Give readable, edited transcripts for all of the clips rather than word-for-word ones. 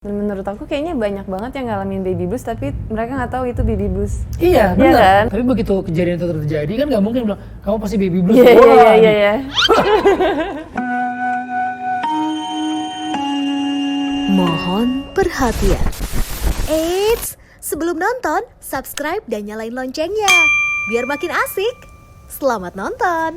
Dan menurut aku kayaknya banyak banget yang ngalamin baby blues tapi mereka nggak tahu itu baby blues. Iya, benar. kan? Tapi begitu kejadian itu terjadi kan nggak mungkin bilang kamu pasti baby blues. Iya. Mohon perhatian. Eits, sebelum nonton, subscribe dan nyalain loncengnya. Biar makin asik. Selamat nonton.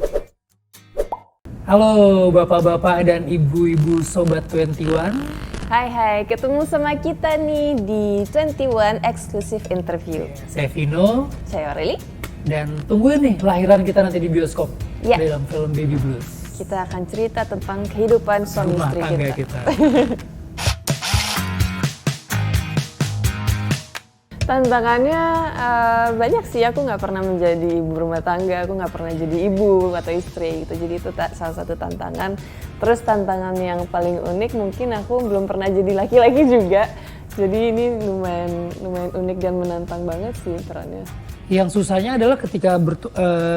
Halo bapak-bapak dan ibu-ibu Sobat 21. Hai, ketemu sama kita nih di 21 Exclusive Interview. Saya Vino. Saya Aureli. Dan tungguin nih lahiran kita nanti di bioskop Ya. dalam film Baby Blues. Kita akan cerita tentang kehidupan suami Rumah istri tangga kita. Tantangannya banyak sih, aku nggak pernah menjadi ibu rumah tangga, aku nggak pernah jadi ibu atau istri gitu, jadi itu salah satu tantangan. Terus tantangan yang paling unik mungkin aku belum pernah jadi laki-laki juga, jadi ini lumayan unik dan menantang banget sih perannya. Yang susahnya adalah ketika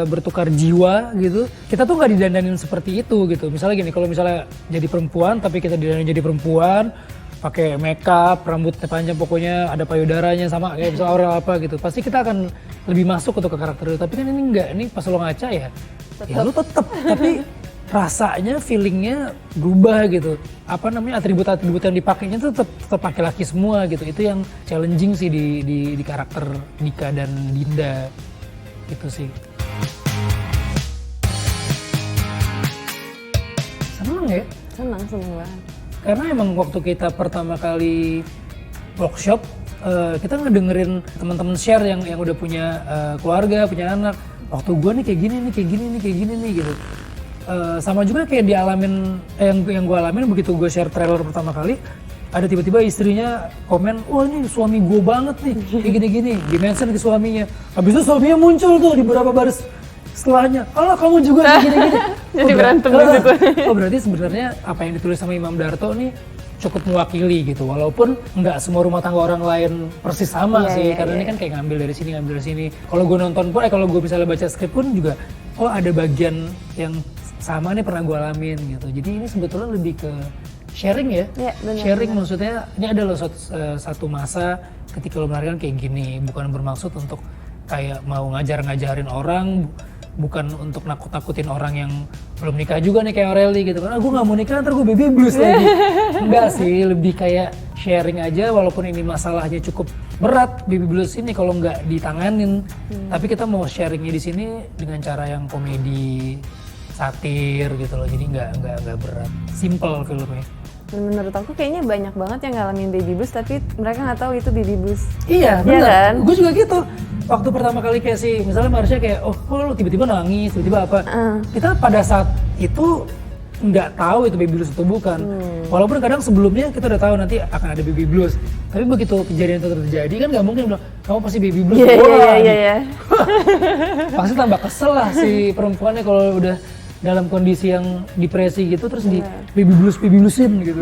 bertukar jiwa gitu, kita tuh nggak didandanin seperti itu gitu. Misalnya gini, kalau misalnya jadi perempuan tapi kita didandanin jadi perempuan, pakai makeup, rambutnya panjang, pokoknya ada payudaranya sama kayak misalnya Aurel apa gitu, pasti kita akan lebih masuk untuk ke karakter itu. Tapi kan ini enggak, ini pas lo ngaca ya lu tetep, tapi rasanya, feelingnya berubah gitu. Apa namanya, atribut-atribut yang dipakainya tuh tetap pakai laki semua gitu. Itu yang challenging sih di karakter Dika dan Dinda gitu sih. Seneng ya? Senang banget. Karena emang waktu kita pertama kali workshop, kita ngedengerin teman-teman share yang udah punya keluarga, punya anak. Waktu gue nih kayak gini nih gitu. Sama juga kayak dialamin, yang gue alamin begitu gue share trailer pertama kali, ada tiba-tiba istrinya komen, wah ini suami gue banget nih, kayak gini-gini, di-mention ke suaminya. Habis itu suaminya muncul tuh di beberapa baris setelahnya, alah kamu juga gini-gini. Jadi berantem di situ. Oh berarti sebenarnya apa yang ditulis sama Imam Darto nih cukup mewakili gitu, walaupun nggak semua rumah tangga orang lain persis sama sih, karena ini kan kayak ngambil dari sini. Kalau gue nonton pun, kalau gue misalnya baca skrip pun juga, oh ada bagian yang sama nih pernah gue alamin gitu. Jadi ini sebetulnya lebih ke sharing ya, benar, sharing maksudnya ini adalah satu masa ketika lo melahirkan kayak gini, bukan bermaksud untuk kayak mau ngajarin orang, bukan untuk nakut-nakutin orang yang belum nikah juga nih kayak Aureli gitu kan, gue nggak mau nikah ntar gue baby blues lagi. Enggak sih, lebih kayak sharing aja, walaupun ini masalahnya cukup berat baby blues ini kalau nggak ditanganin. Tapi kita mau sharingnya di sini dengan cara yang komedi, satir gitu loh, jadi nggak berat, simple filmnya. Dan menurut aku kayaknya banyak banget yang ngalamin baby blues tapi mereka nggak tahu itu baby blues. Iya benar. kan? Gue juga gitu. Waktu pertama kali kayak misalnya Marsha kayak, oh lo tiba-tiba nangis, tiba-tiba apa. Kita pada saat itu nggak tahu itu baby blues atau bukan. Walaupun kadang sebelumnya kita udah tahu nanti akan ada baby blues. Tapi begitu kejadian itu terjadi kan nggak mungkin bilang, kamu pasti baby blues. Iya. Pasti tambah kesel lah si perempuannya kalau udah dalam kondisi yang depresi gitu, terus di baby bluesin gitu.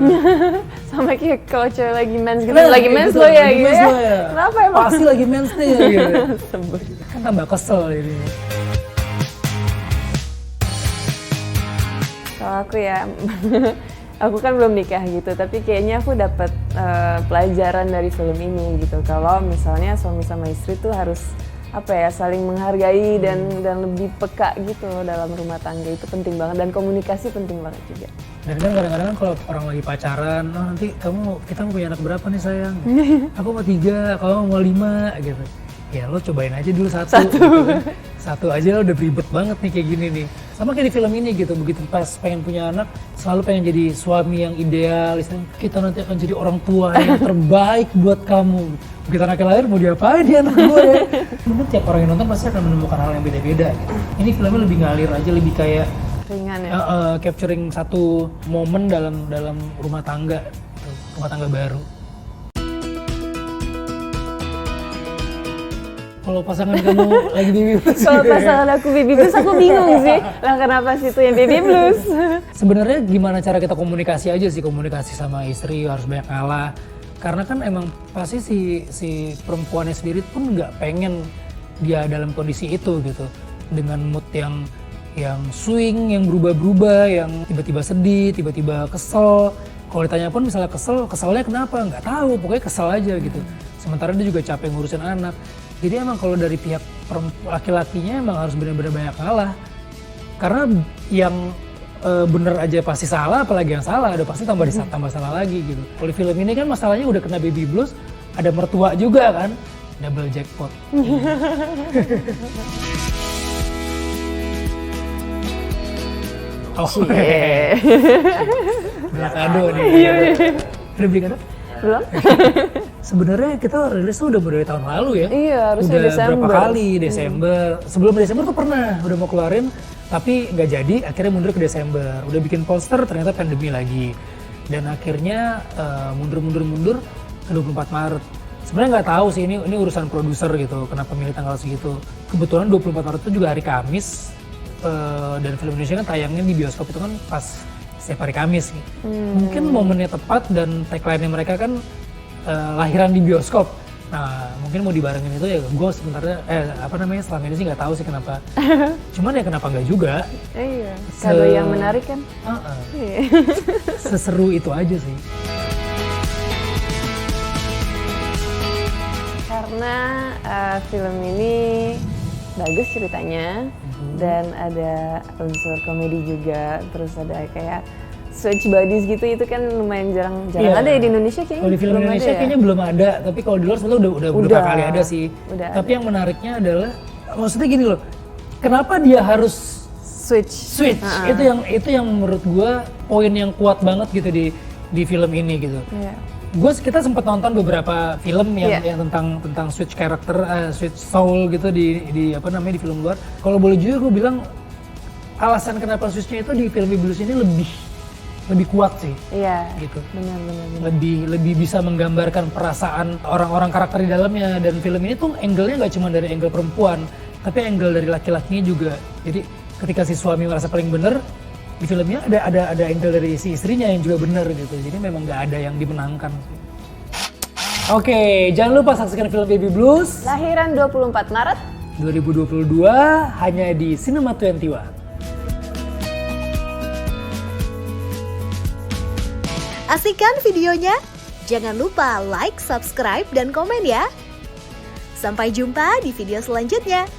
Sama kayak kalau cewek lagi mens gitu, Nah, lagi mens gitu, lo ya lagi gitu mens ya. lo ya. Kenapa emang? Pasti lagi mens nih gitu. Sebel. Kan tambah kesel ini. Kalau aku ya, aku kan belum nikah gitu, tapi kayaknya aku dapat pelajaran dari film ini gitu. Kalau misalnya suami sama istri tuh harus saling menghargai dan lebih peka gitu dalam rumah tangga, itu penting banget, dan komunikasi penting banget juga. Dan kan kadang-kadang kalau orang lagi pacaran, oh nanti kita mau punya anak berapa nih sayang? Aku mau 3, kamu mau 5 gitu. Ya lo cobain aja dulu satu. Gitu kan. Satu aja lo udah ribet banget nih kayak gini nih. Sama kayak di film ini gitu, begitu pas pengen punya anak, selalu pengen jadi suami yang ideal. Kita nanti akan jadi orang tua yang terbaik buat kamu. Begitu anaknya lahir mau diapain dia anak gue ya. Mungkin tiap orang yang nonton pasti akan menemukan hal yang beda-beda gitu. Ini filmnya lebih ngalir aja, lebih kayak Ringan ya? capturing satu momen dalam rumah tangga baru. Kalau pasangan kamu lagi baby blues. Kalau pasangan aku baby blues, aku bingung sih. Lah kenapa sih itu yang baby blues? Sebenarnya gimana cara kita komunikasi aja sih, komunikasi sama istri harus banyak ngalah. Karena kan emang pasti si perempuannya sendiri pun nggak pengen dia dalam kondisi itu gitu. Dengan mood yang swing, yang berubah-berubah, yang tiba-tiba sedih, tiba-tiba kesel. Kalau ditanya pun misalnya keselnya kenapa? Nggak tahu, pokoknya kesel aja gitu. Sementara dia juga capek ngurusin anak. Jadi emang kalau dari pihak laki-lakinya emang harus benar-benar banyak ngalah. Karena yang bener aja pasti salah, apalagi yang salah, udah pasti tambah salah lagi gitu. Kalau di film ini kan masalahnya udah kena baby blues, ada mertua juga kan, double jackpot. Oh, beli kado nih. Udah beli kado? Belum? Sebenarnya kita rilis tuh udah dari tahun lalu ya. Iya, harusnya udah Desember. berapa kali Desember. Sebelum Desember tuh pernah udah mau keluarin, tapi nggak jadi. Akhirnya mundur ke Desember. Udah bikin poster, ternyata pandemi lagi. Dan akhirnya mundur ke 24 Maret. Sebenarnya nggak tahu sih ini urusan produser gitu. Kenapa milih tanggal segitu? Kebetulan 24 Maret itu juga hari Kamis. Dan film Indonesia kan tayangnya di bioskop itu kan pas setiap hari Kamis. Mungkin momennya tepat dan tagline-nya mereka kan lahiran di bioskop. Nah mungkin mau dibarengin itu ya gue sebenarnya selama ini sih nggak tahu sih kenapa. Cuman ya kenapa nggak juga. Iya, kado yang menarik kan. Seseru itu aja sih. Karena film ini bagus ceritanya dan ada unsur komedi juga, terus ada kayak switch bodies gitu, itu kan lumayan jarang ada ya di Indonesia kayaknya. Kalau di film Indonesia kayaknya belum ada, tapi kalau di luar sebenarnya udah beberapa kali ada sih. Tapi yang menariknya adalah, maksudnya gini loh, kenapa dia harus switch? Itu yang menurut gua poin yang kuat banget gitu di film ini gitu. Kita sempat nonton beberapa film yang tentang switch karakter, switch soul gitu di film luar. Kalau boleh jujur gue bilang alasan kenapa switchnya itu di film Blues ini lebih kuat sih. Iya. Gitu. Benar. Lebih bisa menggambarkan perasaan orang-orang karakter di dalamnya, dan film ini tuh angle-nya nggak cuma dari angle perempuan, tapi angle dari laki-lakinya juga. Jadi ketika si suami merasa paling bener, di filmnya ada angle dari si istrinya yang juga benar gitu. Jadi memang nggak ada yang dimenangkan sih. Oke, jangan lupa saksikan film Baby Blues lahiran 24 Maret 2022 hanya di Cinema 21. Asik kan videonya? Jangan lupa like, subscribe, dan komen ya. Sampai jumpa di video selanjutnya.